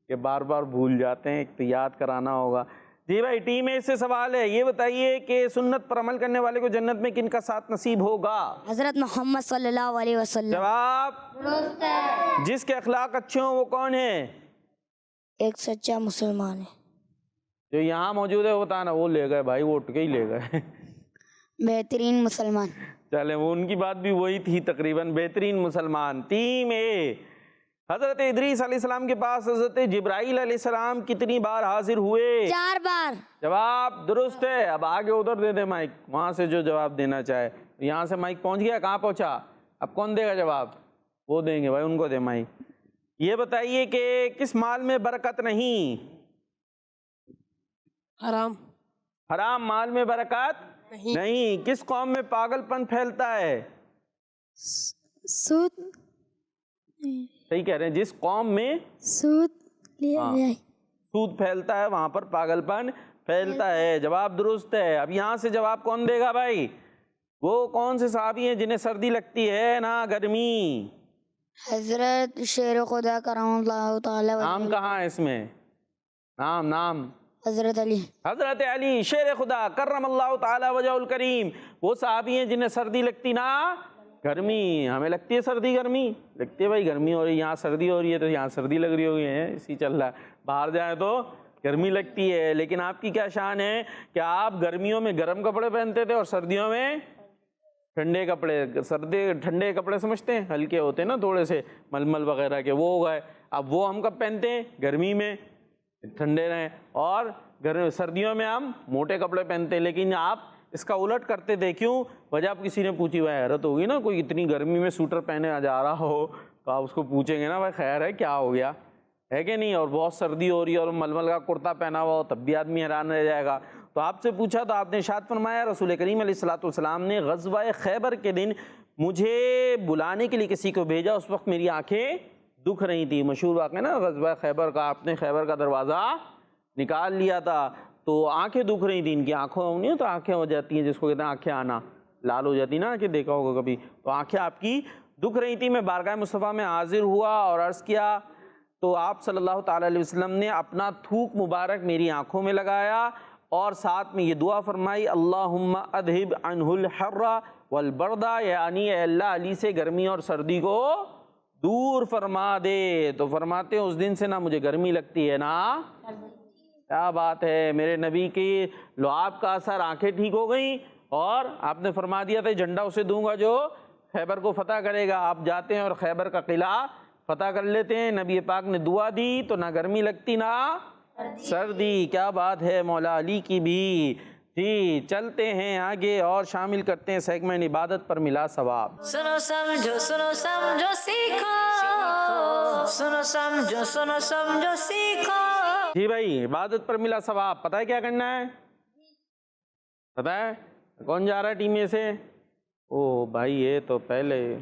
کہ بار بار بھول جاتے ہیں. ایک تو یاد کرانا ہوگا. جی بھائی ٹیم اے سے سوال ہے یہ بتائیے کہ سنت پر عمل کرنے والے کو جنت میں کن کا ساتھ نصیب ہوگا؟ حضرت محمد صلی اللہ علیہ وسلم. جواب جس کے اخلاق اچھے ہوں وہ کون ہے؟ ایک سچا مسلمان ہے. جو یہاں موجود ہے وہ بتانا. وہ لے گئے بھائی وہ اٹھ کے ہی لے گئے. بہترین مسلمان. چلیں وہ ان کی بات بھی وہی تھی تقریباً, بہترین مسلمان. ٹیم اے, حضرت ادریس علیہ السلام کے پاس حضرت جبرائیل علیہ السلام کتنی بار حاضر ہوئے؟ 4 بار. جواب درست ہے. اب آگے ادھر دے دے مائک, وہاں سے جو جواب دینا چاہے. یہاں سے مائک پہنچ گیا, کہاں پہنچا؟ اب کون دے گا جواب؟ وہ دیں گے بھائی, ان کو دے مائک. یہ بتائیے کہ کس مال میں برکت نہیں؟ حرام. حرام مال میں برکت نہیں. کس قوم میں پاگل پن پھیلتا ہے؟ سود. صحیح کہہ رہے ہیں, جس قوم میں سود لیا جائے. سود پھیلتا ہے وہاں پر پاگل پن پھیلتا ہے. جواب درست ہے. اب یہاں سے جواب کون دے گا بھائی؟ وہ کون سے صحابی ہیں جنہیں سردی لگتی ہے نہ گرمی؟ حضرت شیر خدا کرم اللہ تعالی وجہ. نام کہاں ہے اس میں؟ نام حضرت علی. حضرت علی شیر خدا کرم اللہ تعالی وجہ الکریم, وہ صحابی ہیں جنہیں سردی لگتی نہ گرمی. ہمیں لگتی ہے سردی گرمی؟ لگتی ہے بھائی, گرمی ہو رہی ہے یہاں, سردی ہو رہی ہے تو یہاں سردی لگ رہی ہوگی ہے, اسی چل رہا ہے. باہر جائیں تو گرمی لگتی ہے. لیکن آپ کی کیا شان ہے کہ آپ گرمیوں میں گرم کپڑے پہنتے تھے اور سردیوں میں ٹھنڈے کپڑے. ٹھنڈے کپڑے سمجھتے ہیں, ہلکے ہوتے ہیں نا تھوڑے سے, ململ وغیرہ کے, وہ ہو گئے. اب وہ ہم کب پہنتے ہیں؟ گرمی میں, ٹھنڈے رہیں. اور سردیوں میں ہم موٹے کپڑے پہنتے ہیں. لیکن آپ اس کا الٹ کرتے تھے, کیوں؟ وجہ آپ کسی نے پوچھی, بھائی حیرت ہوگی نا, کوئی اتنی گرمی میں سوٹر پہنے جا رہا ہو تو آپ اس کو پوچھیں گے نا بھائی خیر ہے, کیا ہو گیا ہے کہ نہیں؟ اور بہت سردی ہو رہی ہے اور ململ کا کرتا پہنا ہوا ہو تب بھی آدمی حیران رہ جائے گا. تو آپ سے پوچھا تو آپ نے ارشاد فرمایا, رسول کریم علیہ الصلوۃ والسلام نے غزوہ خیبر کے دن مجھے بلانے کے لیے کسی کو بھیجا, اس وقت میری آنکھیں دکھ رہی تھی. مشہور واقعہ نا غزوہ خیبر کا, آپ نے خیبر کا دروازہ نکال لیا تھا تو آنکھیں دکھ رہی تھیں. ان کی آنکھوں نہیں تو آنکھیں ہو جاتی ہیں, جس کو کہتے ہیں آنکھیں آنا, لال ہو جاتی نا, کہ دیکھا ہوگا کبھی, تو آنکھیں آپ کی دکھ رہی تھی. میں بارگاہ مصطفیٰ میں حاضر ہوا اور عرض کیا تو آپ صلی اللہ تعالی علیہ وسلم نے اپنا تھوک مبارک میری آنکھوں میں لگایا اور ساتھ میں یہ دعا فرمائی, اللہم اذہب عنہ الحر والبرد, یعنی اے اللہ علی سے گرمی اور سردی کو دور فرما دے. تو فرماتے ہیں اس دن سے نہ مجھے گرمی لگتی ہے نہ. کیا بات ہے, میرے نبی کی لعاب کا اثر, آنکھیں ٹھیک ہو گئیں. اور آپ نے فرما دیا تھا جھنڈا اسے دوں گا جو خیبر کو فتح کرے گا. آپ جاتے ہیں اور خیبر کا قلعہ فتح کر لیتے ہیں. نبی پاک نے دعا دی تو نہ گرمی لگتی نہ سردی. کیا بات ہے مولا علی کی بھی. جی چلتے ہیں آگے اور شامل کرتے ہیں سیگمنٹ عبادت پر ملا ثواب. سنو سمجھو سیکھو, سنو سمجھو سیکھو. جی بھائی, عبادت پر ملا ثواب. پتہ ہے کیا کرنا ہے؟ پتہ ہے کون جا رہا ہے ٹیم میں سے؟ او بھائی یہ تو پہلے,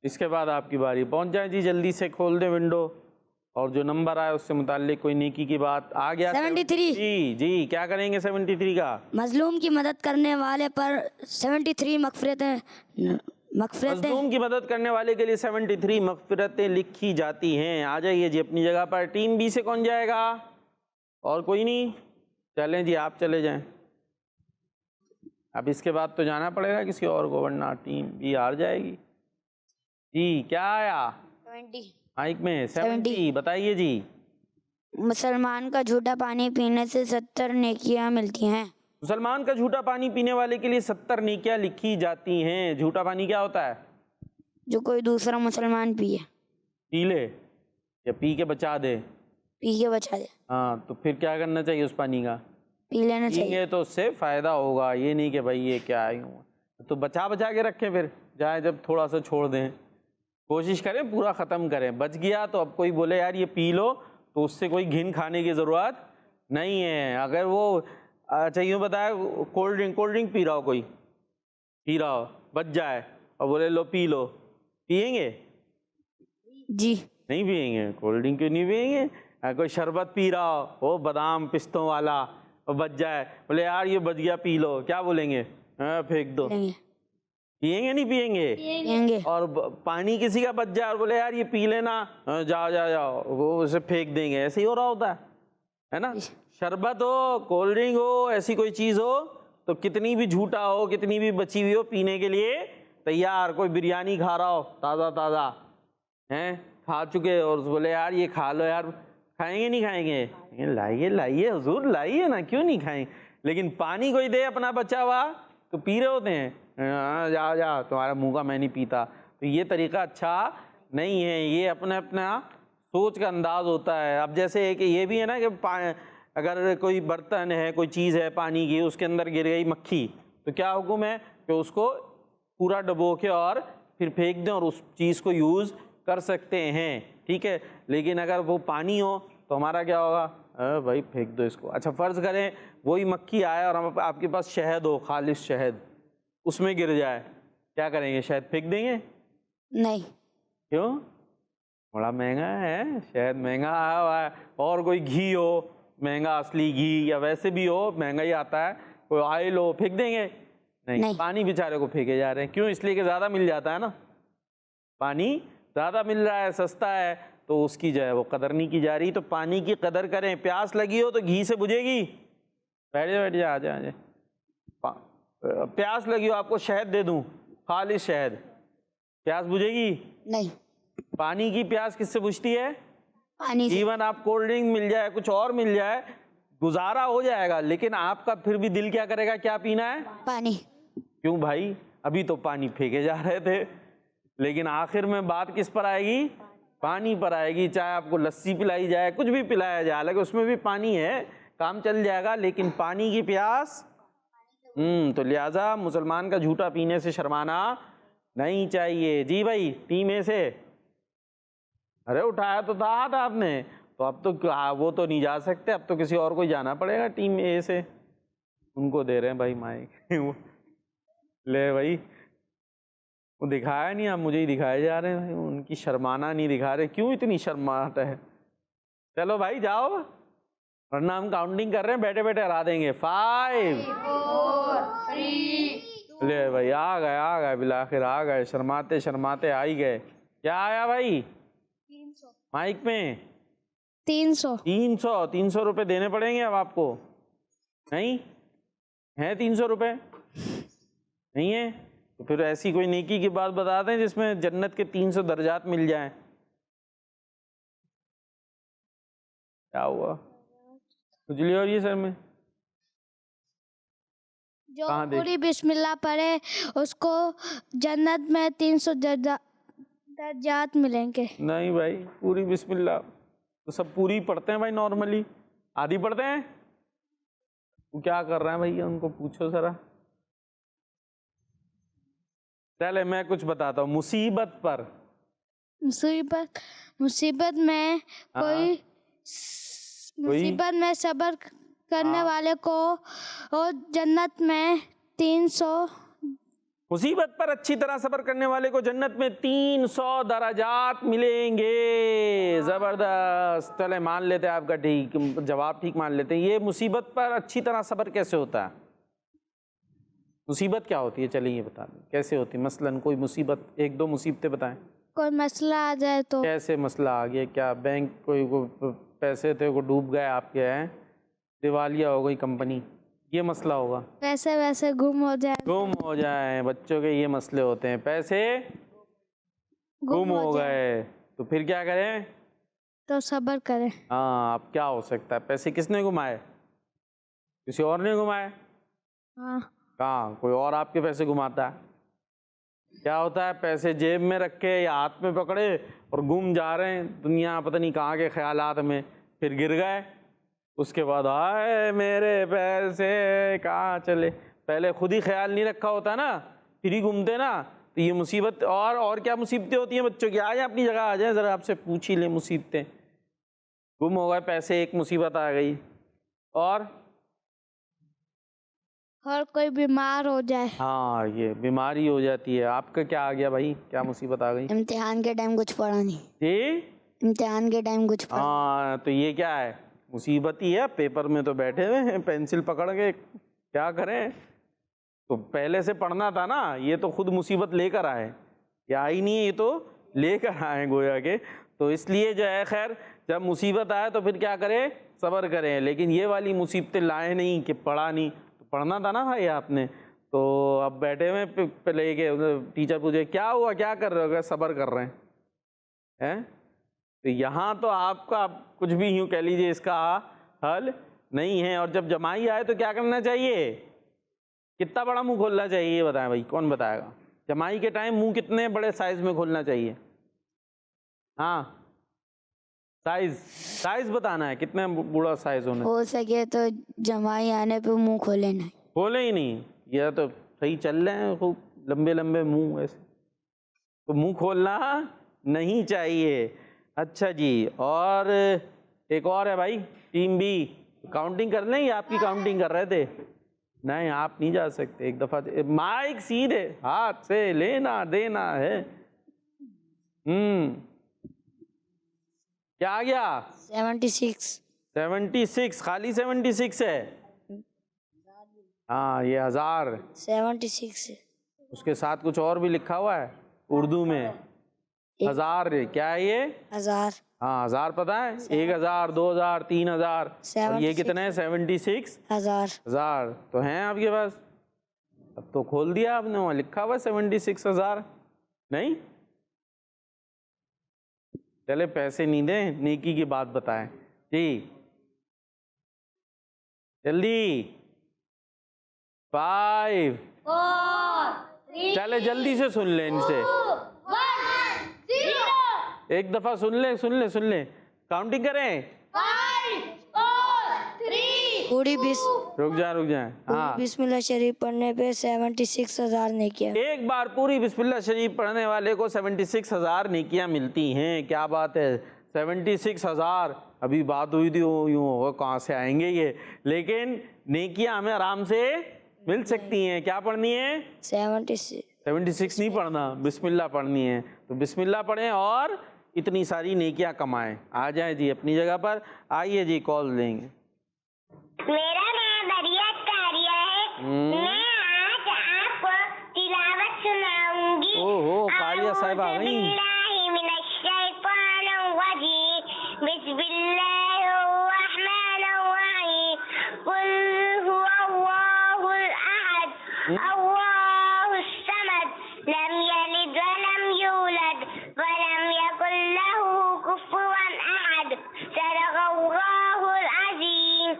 اس کے بعد آپ کی باری. پہنچ جائیں جی, جلدی سے کھول دیں ونڈو, اور جو نمبر آئے اس سے متعلق کوئی نیکی کی بات. آ گیا 73. جی کیا کریں گے 73 کا؟ مظلوم کی مدد کرنے والے پر 73 مغفرتیں. مظلوم کی مدد کرنے والے کے لیے 73 مغفرتیں لکھی جاتی ہیں. آ جائیے جی اپنی جگہ پر. ٹیم بی سے کون جائے گا؟ اور کوئی نہیں؟ چلیں جی آپ چلے جائیں. اب اس کے بعد تو جانا پڑے گا کسی اور کو, ورنہ ٹیم بی ہار جائے گی. جی کیا آیا 70. مائک میں 70. بتائیے جی. مسلمان کا جھوٹا پانی پینے سے 70 نیکیاں ملتی ہیں. مسلمان کا جھوٹا پانی پینے والے کے لیے 70 نیکیاں لکھی جاتی ہیں. جھوٹا پانی کیا ہوتا ہے؟ جو کوئی دوسرا مسلمان پیے, پی لے یا پی کے بچا دے. پی کے بچا دے. ہاں تو پھر کیا کرنا چاہیے اس پانی کا؟ پی لینا چاہیے. یہ تو اس سے فائدہ ہوگا, یہ نہیں کہ بھائی یہ کیا ہے. تو بچا کے رکھیں, پھر جائیں جب تھوڑا سا چھوڑ دیں. کوشش کریں پورا ختم کریں. بچ گیا تو اب کوئی بولے یار یہ پی لو تو اس سے کوئی گھن کھانے کی ضرورت نہیں ہے. اگر وہ اچھا یوں بتایا کولڈ ڈرنک پی رہا ہو, کوئی پی رہا ہو بچ جائے اور بولے لو پی لو, پیئیں گے؟ جی نہیں پیئیں گے. کولڈ ڈرنک کیوں نہیں پیئیں گے؟ کوئی شربت پی رہا ہو, وہ بادام پستوں والا, اور بچ جائے, بولے یار یہ بچ گیا پی لو, کیا بولیں گے؟ پھینک دو. پیئیں گے نہیں پیئیں گے؟ پئیں گے. اور پانی کسی کا بچ جائے اور بولے یار یہ پی لینا, جاؤ وہ اسے پھینک دیں گے. ایسے ہی ہو رہا ہوتا ہے نا. شربت ہو, کولڈ ڈرنک ہو, ایسی کوئی چیز ہو تو کتنی بھی جھوٹا ہو, کتنی بھی بچی ہوئی ہو, پینے کے لیے تیار. کوئی بریانی کھا رہا ہو تازہ ہیں, کھا چکے, اور بولے یار یہ کھا لو یار, کھائیں گے نہیں کھائیں گے؟ لائیے حضور لائیے نا, کیوں نہیں کھائیں. لیکن پانی کوئی دے اپنا بچا ہوا تو پی رہے ہوتے ہیں, جا جا تمہارا منہ کا میں نہیں پیتا. تو یہ طریقہ اچھا نہیں ہے, یہ اپنا اپنا سوچ کا انداز ہوتا ہے. اب جیسے کہ یہ بھی ہے نا کہ اگر کوئی برتن ہے, کوئی چیز ہے پانی کی, اس کے اندر گر گئی مکھی, تو کیا حکم ہے کہ اس کو پورا ڈبو کے اور پھر پھینک دیں اور اس چیز کو یوز کر سکتے ہیں, ٹھیک ہے. لیکن اگر وہ پانی ہو تو ہمارا کیا ہوگا, بھائی پھینک دو اس کو. اچھا فرض کریں وہی مکھی آئے اور آپ کے پاس شہد ہو, خالص شہد, اس میں گر جائے, کیا کریں گے, شہد پھینک دیں گے؟ نہیں. کیوں؟ بڑا مہنگا ہے شہد, مہنگا آیا ہوا ہے. اور کوئی گھی ہو مہنگا, اصلی گھی, یا ویسے بھی ہو مہنگا ہی آتا ہے, کوئی آئل ہو, پھینک دیں گے؟ نہیں. پانی بیچارے کو پھینکے جا رہے ہیں, کیوں؟ اس لیے کہ زیادہ مل جاتا ہے نا, پانی زیادہ مل رہا ہے, سستا ہے, تو اس کی جو ہے وہ قدر نہیں کی جا رہی. تو پانی کی قدر کریں. پیاس لگی ہو تو گھی سے بجھے گی؟ بیٹھ جائے بیٹھ جائے, آ جائے. پیاس لگی ہو, آپ کو شہد دے دوں, خالص شہد, پیاس بجھے گی؟ نہیں. پانی کی پیاس کس سے بجھتی ہے؟ پانی سے. ایون آپ کولڈ ڈرنک مل جائے, کچھ اور مل جائے, گزارا ہو جائے گا, لیکن آپ کا پھر بھی دل کیا کرے گا, کیا پینا ہے؟ پانی. کیوں بھائی؟ ابھی تو پانی پھینکے جا رہے تھے, لیکن آخر میں بات کس پر آئے گی؟ پانی پر آئے گی. چاہے آپ کو لسی پلائی جائے, کچھ بھی پلایا جائے, حالانکہ اس میں بھی پانی ہے, کام چل جائے گا, لیکن پانی کی پیاس. تو لہٰذا مسلمان کا جھوٹا پینے سے شرمانا نہیں چاہیے. جی بھائی, ٹیم اے سے. ارے اٹھایا تو تھا ہاتھ آپ نے, تو اب تو وہ تو نہیں جا سکتے, اب تو کسی اور کو جانا پڑے گا ٹیم اے سے. ان کو دے رہے ہیں بھائی مائک. لے بھائی, وہ دکھایا نہیں, آپ مجھے ہی دکھائے جا رہے ہیں. ان کی شرمانا نہیں دکھا رہے, کیوں اتنی شرماہٹ ہے؟ چلو بھائی جاؤ, ورنہ ہم کاؤنٹنگ کر رہے ہیں, بیٹھے بیٹھے ہرا دیں گے. 5 4 3. لے بھائی آ گئے بالآخر آ گئے, شرماتے شرماتے آ ہی گئے. کیا آیا بھائی 300 مائک میں؟ 300 300 روپے دینے پڑیں گے اب آپ کو. نہیں ہے 300 روپے؟ نہیں ہے تو پھر ایسی کوئی نیکی کی بات بتا دیں جس میں جنت کے 300 درجات مل جائیں. کیا ہوا, کھجلی ہو رہی ہے سر میں؟ جو کہاں دیکھ؟ پوری بسم اللہ پڑھے اس کو جنت میں 300 درجات ملیں گے. نہیں بھائی, پوری بسم اللہ تو سب پوری پڑھتے ہیں بھائی, نارملی آدھی پڑھتے ہیں. وہ کیا کر رہے ہیں بھائی, ان کو پوچھو ذرا. چلے میں کچھ بتاتا ہوں. مصیبت میں کوئی مصیبت میں صبر کرنے والے کو اور جنت میں 300 مصیبت پر اچھی طرح صبر کرنے والے کو جنت میں 300 درجات ملیں گے. زبردست. چلے مان لیتے آپ کا ٹھیک جواب, ٹھیک مان لیتے ہیں. یہ مصیبت پر اچھی طرح صبر کیسے ہوتا ہے؟ مصیبت کیا ہوتی ہے, چلیے یہ بتا دیں کیسے ہوتی ہے. مثلاً کوئی مصیبت, 1-2 مصیبتیں بتائیں. کوئی مسئلہ آ جائے تو. کیسے مسئلہ آ گیا؟ کیا بینک کوئی پیسے تھے وہ ڈوب گئے آپ کے, ہیں دیوالیہ ہو گئی کمپنی, یہ مسئلہ ہوگا. پیسے ویسے گم ہو جائیں, بچوں کے یہ مسئلے ہوتے ہیں. پیسے گم ہو گئے تو پھر کیا کریں؟ تو صبر کریں. ہاں, اب کیا ہو سکتا ہے؟ پیسے کس نے گمائے؟ کسی اور نے گمائے؟ ہاں. کہاں کوئی اور آپ کے پیسے گماتا ہے؟ کیا ہوتا ہے, پیسے جیب میں رکھے یا ہاتھ میں پکڑے اور گم جا رہے ہیں دنیا پتہ نہیں کہاں کے خیالات میں, پھر گر گئے, اس کے بعد آئے میرے پیسے کہاں چلے. پہلے خود ہی خیال نہیں رکھا ہوتا نا, پھر ہی گھومتے نا. تو یہ مصیبت. اور کیا مصیبتیں ہوتی ہیں بچوں کی؟ آ جائیں اپنی جگہ, آ جائیں ذرا, آپ سے پوچھ ہی لیں. مصیبتیں گم ہو گئے پیسے, ایک مصیبت آ گئی. اور کوئی بیمار ہو جائے. ہاں, یہ بیماری ہو جاتی ہے. آپ کا کیا آ گیا بھائی, کیا مصیبت آ گئی؟ امتحان کے ٹائم کچھ پڑھا نہیں. جی امتحان کے ٹائم کچھ پڑھا. ہاں, تو یہ کیا ہے, مصیبت ہی ہے. پیپر میں تو بیٹھے ہوئے ہیں پینسل پکڑ کے, کیا کریں. تو پہلے سے پڑھنا تھا نا, یہ تو خود مصیبت لے کر آئے, یہ آئی نہیں ہے, یہ تو لے کر آئے گویا کے. تو اس لیے جو ہے خیر, جب مصیبت آئے تو پھر کیا کریں, صبر کریں. لیکن یہ والی مصیبتیں لائے نہیں کہ پڑھا نہیں. تو پڑھنا تھا نا بھائی آپ نے. تو اب بیٹھے ہوئے لے کے ٹیچر پوچھے کیا ہوا, کیا کر رہے ہو, صبر کر رہے ہیں. تو یہاں تو آپ کا کچھ بھی یوں کہہ لیجئے اس کا حل نہیں ہے. اور جب جمائی آئے تو کیا کرنا چاہیے, کتنا بڑا منہ کھولنا چاہیے یہ بتائیں بھائی، کون بتائے گا؟ جمائی کے ٹائم منہ کتنے بڑے سائز میں کھولنا چاہیے؟ ہاں سائز بتانا ہے، کتنے بڑا سائز ہونا ہو سکے تو جمائی آنے پہ منہ کھولے نہیں. کھولے ہی نہیں. یہ تو صحیح چل رہے ہیں خوب لمبے لمبے منہ، ایسے تو منہ کھولنا نہیں چاہیے. اچھا جی، اور ایک اور ہے بھائی ٹیم بی، کاؤنٹنگ کر لیں یا آپ کی کاؤنٹنگ کر رہے تھے؟ نہیں آپ نہیں جا سکتے، ایک دفعہ مائک سیدھے ہاتھ سے لینا دینا ہے. کیا آ گیا؟ 76 خالی 76 ہے. ہاں یہ 1000 76 اس کے ساتھ کچھ اور بھی لکھا ہوا ہے اردو میں. 1000 کیا ہے یہ؟ 1000. ہاں 1000 پتہ ہے؟ 1000 2000 3000 اور یہ کتنے ہیں؟ 76 1000 تو ہیں آپ کے پاس. اب تو کھول دیا آپ نے، وہاں لکھا ہوا 76,000 نہیں. چلے پیسے نہیں دیں، نیکی کی بات بتائیں جی جلدی. 5 چلے جلدی سے سن لیں ان سے، ایک دفعہ سن لیں کاؤنٹنگ کریں. پوری رک جائیں. ہاں بسم اللہ شریف پڑھنے پہ 76,000 نیکیاں. ایک بار پوری بسم اللہ شریف پڑھنے والے کو 76,000 نیکیاں ملتی ہیں. کیا بات ہے، 76,000. ابھی بات ہوئی تھی یوں ہوگا کہاں سے آئیں گے یہ، لیکن نیکیاں ہمیں آرام سے مل سکتی ہیں. کیا پڑھنی ہے؟ 76 نہیں پڑھنا، بسم اللہ پڑھنی ہے. تو بسم اللہ پڑھیں اور اتنی ساری نیکیاں کمائیں. آ جائیں جی اپنی جگہ پر. آئیے جی کال دیں گے. میرا نام بریا کاریا ہے. میں آج آپ کو تلاوت سناؤں گی. اوہ کاریا صاحب آ گئی. من الشیطان الرجیم. بسم اللہ الرحمن الرحیم. قل هو اللہ الاحد اللہ الصمد لم یلد ولم یولد ولم یکن له کفوا احد. صدق اللہ العظیم.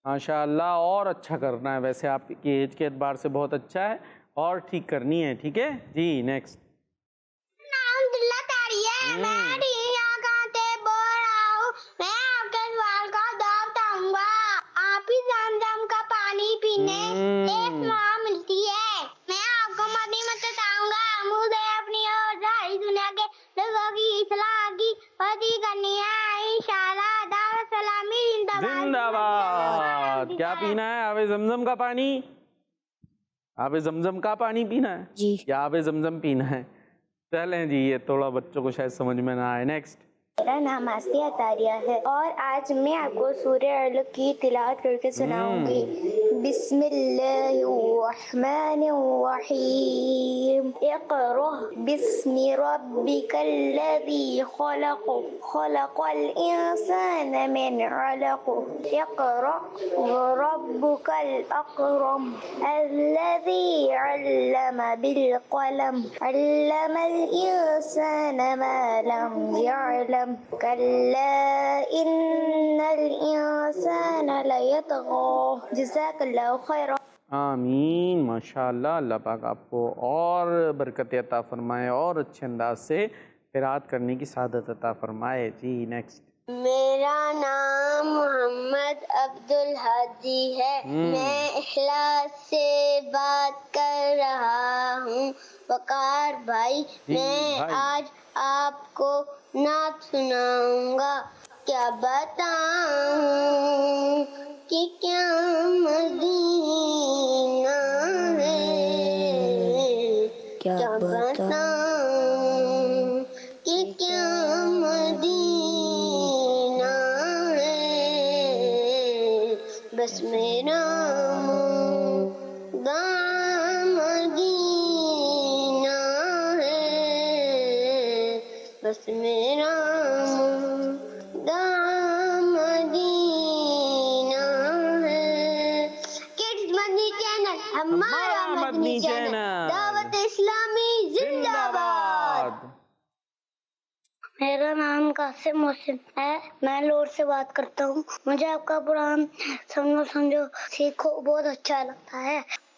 ماشاء اللہ، اور اچھا کرنا ہے. ویسے آپ کی ایج کے اعتبار سے بہت اچھا ہے، اور ٹھیک کرنی ہے. ٹھیک ہے جی نیکسٹ. الحمدللہ کاریہ ہے. میں یہاں کہتے بول رہا ہوں. میں آپ کے سوال کا جواب دوں گا. آپ ہی زمزم کا پانی پینے ایک ماہ ملتی ہے. میں آپ کو مدنی مت بتاؤں گا. مجھے اپنی اور ساری دنیا کے لوگوں کی اصلاح کی وادی کرنی ہے انشاءاللہ. دعوت سلامی زندہ باد. کیا پینا ہے؟ آب زمزم کا پانی. آب زمزم کا پانی پینا ہے جی، یا آب زمزم پینا ہے؟ چلیں جی، یہ تھوڑا بچوں کو شاید سمجھ میں نہ آئے. نیکسٹ. میرا نام آسیہ تاریہ ہے اور آج میں آپ کو سورہ علق کی تلاوت کر کے سناؤں گی. بسم اللہ الرحمن الرحیم. اقرأ بسم ربک الذی خلق خلق الانسان من علق. اقرأ وربک الاکرم الذی علم بالقلم علم الانسان ما لم يعلم كلا إن الإنسان ليطغى. جزاك الله خيرا. آمین. ماشاء اللہ، اللہ پاک آپ کو اور برکت عطا فرمائے اور اچھے انداز سے قرات کرنے کی سعادت عطا فرمائے. جی نیکسٹ. میرا نام محمد عبد الحادی ہے. میں اخلاص سے بات کر رہا ہوں. وقار بھائی، میں آج آپ کو نعت سناؤں گا. کیا بتاؤں کہ کیا مدینہ ہے. کیا بتاؤں کہ کیا مدینہ ہے. بس میرا مدینہ ہے. بس میرا مدینہ ہے. کڈز مدنی چینل ہمارا مدنی چینل. دعوت اسلامی زندہ باد. میرا نام قاسم محسن ہے. میں لوڈ سے بات کرتا ہوں. مجھے آپ کا پروگرام سمجھو سیکھو بہت اچھا لگتا ہے.